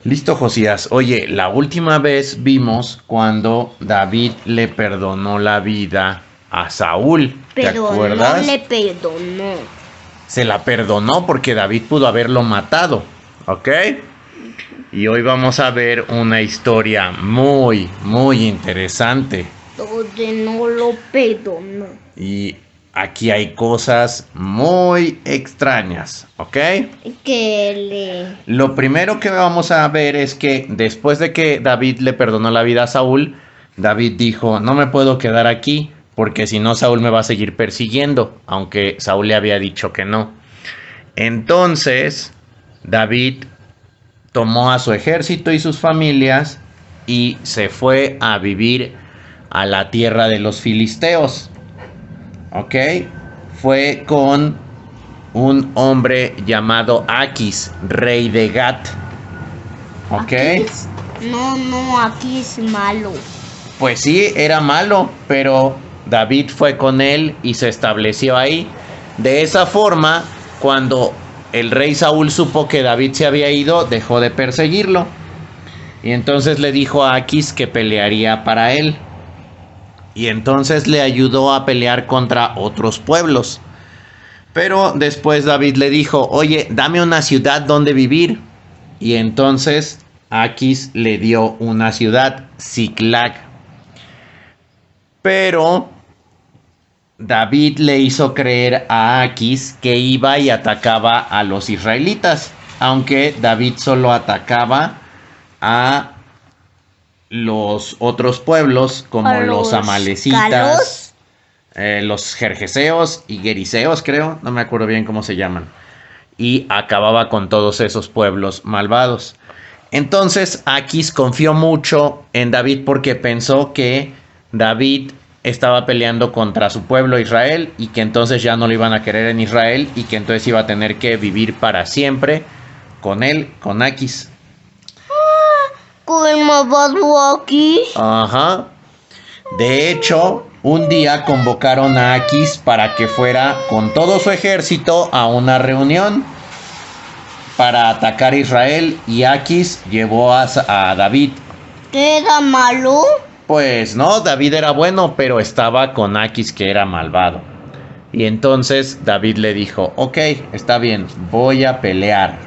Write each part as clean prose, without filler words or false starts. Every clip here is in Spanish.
Listo, Josías. Oye, la última vez vimos cuando David le perdonó la vida a Saúl. ¿Te Pero acuerdas? no le perdonó. Se la perdonó porque David pudo haberlo matado, ¿ok? Y hoy vamos a ver una historia muy, muy interesante. Donde no lo perdonó. Y aquí hay cosas muy extrañas, ¿ok? Lo primero que vamos a ver es que después de que David le perdonó la vida a Saúl, David dijo, no me puedo quedar aquí porque si no Saúl me va a seguir persiguiendo, aunque Saúl le había dicho que no. Entonces, David tomó a su ejército y sus familias y se fue a vivir a la tierra de los filisteos. ¿Ok? Fue con un hombre llamado Aquis, rey de Gat. ¿Ok? Aquí es malo. Pues sí, era malo, pero David fue con él y se estableció ahí. De esa forma, cuando el rey Saúl supo que David se había ido, dejó de perseguirlo. Y entonces le dijo a Aquis que pelearía para él. Y entonces le ayudó a pelear contra otros pueblos. Pero después David le dijo, oye, dame una ciudad donde vivir. Y entonces Aquis le dio una ciudad, Ziklag. Pero David le hizo creer a Aquis que iba y atacaba a los israelitas. Aunque David solo atacaba a los otros pueblos como los amalecitas, los jerjeseos y geriseos, creo, no me acuerdo bien cómo se llaman, y acababa con todos esos pueblos malvados. Entonces Aquis confió mucho en David porque pensó que David estaba peleando contra su pueblo Israel y que entonces ya no lo iban a querer en Israel y que entonces iba a tener que vivir para siempre con él, con Aquis. ¿Con el malvado Aquis? Ajá. De hecho, un día convocaron a Aquis para que fuera con todo su ejército a una reunión para atacar a Israel y Aquis llevó a David. ¿Qué era malo? Pues no, David era bueno, pero estaba con Aquis que era malvado. Y entonces David le dijo, ok, está bien, voy a pelear.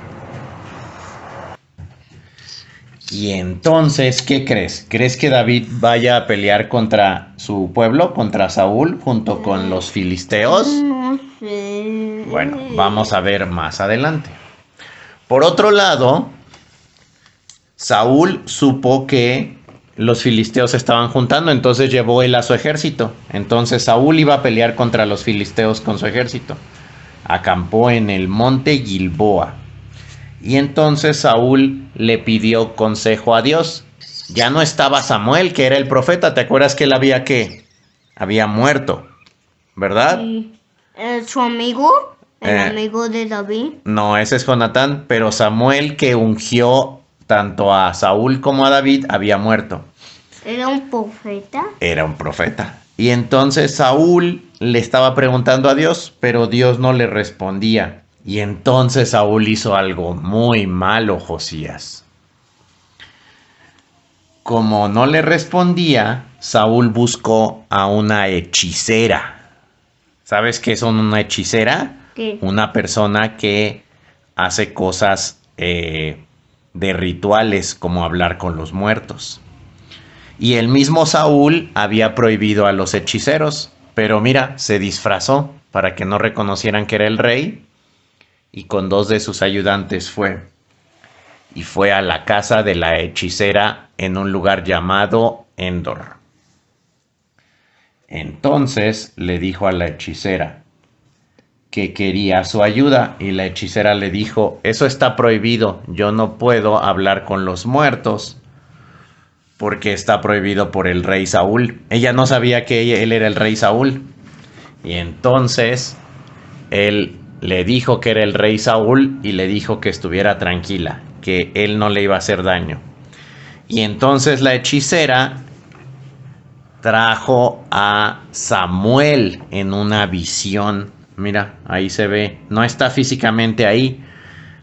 Y entonces, ¿qué crees? ¿Crees que David vaya a pelear contra su pueblo, contra Saúl, junto con los filisteos? No sé. Bueno, vamos a ver más adelante. Por otro lado, Saúl supo que los filisteos se estaban juntando, entonces llevó él a su ejército. Entonces Saúl iba a pelear contra los filisteos con su ejército. Acampó en el monte Gilboa. Y entonces Saúl le pidió consejo a Dios. Ya no estaba Samuel, que era el profeta. ¿Te acuerdas que él había muerto? ¿Verdad? Sí. ¿Su amigo? ¿El amigo de David? No, ese es Jonatán. Pero Samuel, que ungió tanto a Saúl como a David, había muerto. ¿Era un profeta? Era un profeta. Y entonces Saúl le estaba preguntando a Dios, pero Dios no le respondía. Y entonces Saúl hizo algo muy malo, Josías. Como no le respondía, Saúl buscó a una hechicera. ¿Sabes qué son una hechicera? ¿Qué? Una persona que hace cosas de rituales, como hablar con los muertos. Y el mismo Saúl había prohibido a los hechiceros, pero mira, se disfrazó para que no reconocieran que era el rey. Y con 2 de sus ayudantes fue. Y fue a la casa de la hechicera en un lugar llamado Endor. Entonces le dijo a la hechicera que quería su ayuda. Y la hechicera le dijo, eso está prohibido. Yo no puedo hablar con los muertos porque está prohibido por el rey Saúl. Ella no sabía que él era el rey Saúl. Y entonces él le dijo que era el rey Saúl y le dijo que estuviera tranquila, que él no le iba a hacer daño. Y entonces la hechicera trajo a Samuel en una visión. Mira, ahí se ve. No está físicamente ahí.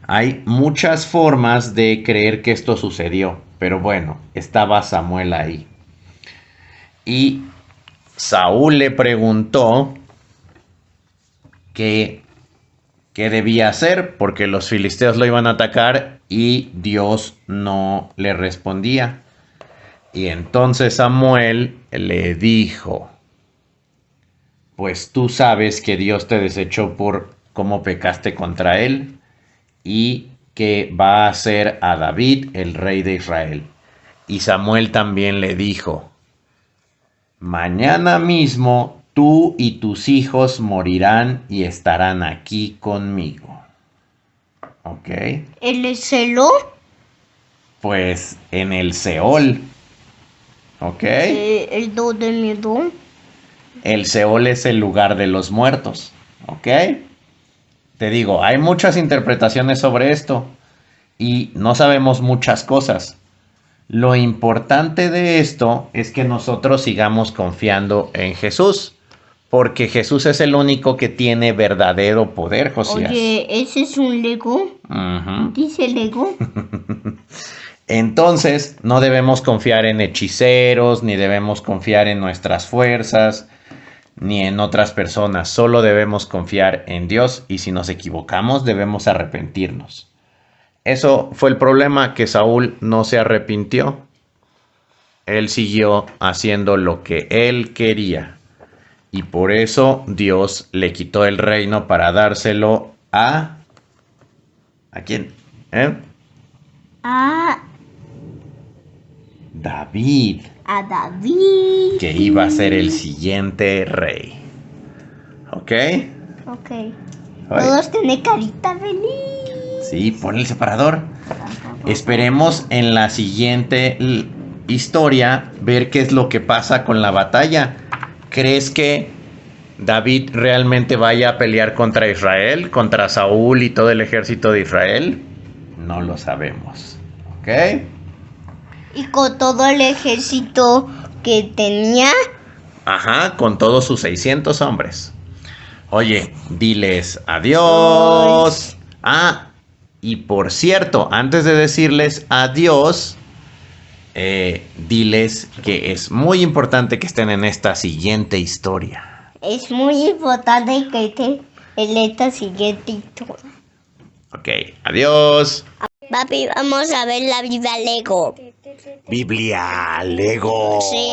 Hay muchas formas de creer que esto sucedió, pero bueno, estaba Samuel ahí. Y Saúl le preguntó qué debía hacer, porque los filisteos lo iban a atacar y Dios no le respondía. Y entonces Samuel le dijo: pues tú sabes que Dios te desechó por cómo pecaste contra él, y que va a hacer a David el rey de Israel. Y Samuel también le dijo: mañana mismo tú y tus hijos morirán y estarán aquí conmigo. ¿Ok? ¿El celo? Pues en el Seol. ¿Ok? ¿El do de miedo? El Seol es el lugar de los muertos. ¿Ok? Te digo, hay muchas interpretaciones sobre esto y no sabemos muchas cosas. Lo importante de esto es que nosotros sigamos confiando en Jesús, porque Jesús es el único que tiene verdadero poder, Josías. Oye, ¿ese es un Lego? ¿Dice Lego? Entonces, no debemos confiar en hechiceros, ni debemos confiar en nuestras fuerzas, ni en otras personas. Solo debemos confiar en Dios, y si nos equivocamos, debemos arrepentirnos. Eso fue el problema, que Saúl no se arrepintió. Él siguió haciendo lo que él quería. Y por eso Dios le quitó el reino para dárselo a... ¿A quién? A David, David. que iba a ser el siguiente rey. ¿Ok? Ok. Oye, Todos tienen carita feliz. sí, pon el separador. Esperemos en la siguiente historia ver qué es lo que pasa con la batalla. ¿Crees que David realmente vaya a pelear contra Israel, contra Saúl y todo el ejército de Israel? No lo sabemos. ¿Ok? Y con todo el ejército que tenía. Ajá, con todos sus 600 hombres. Oye, diles adiós. Ah, y por cierto, antes de decirles adiós, diles que es muy importante que estén en esta siguiente historia. Es muy importante que esté en esta siguiente historia. Ok, adiós. Papi, vamos a ver la vida Lego. Biblia, Lego. Sí.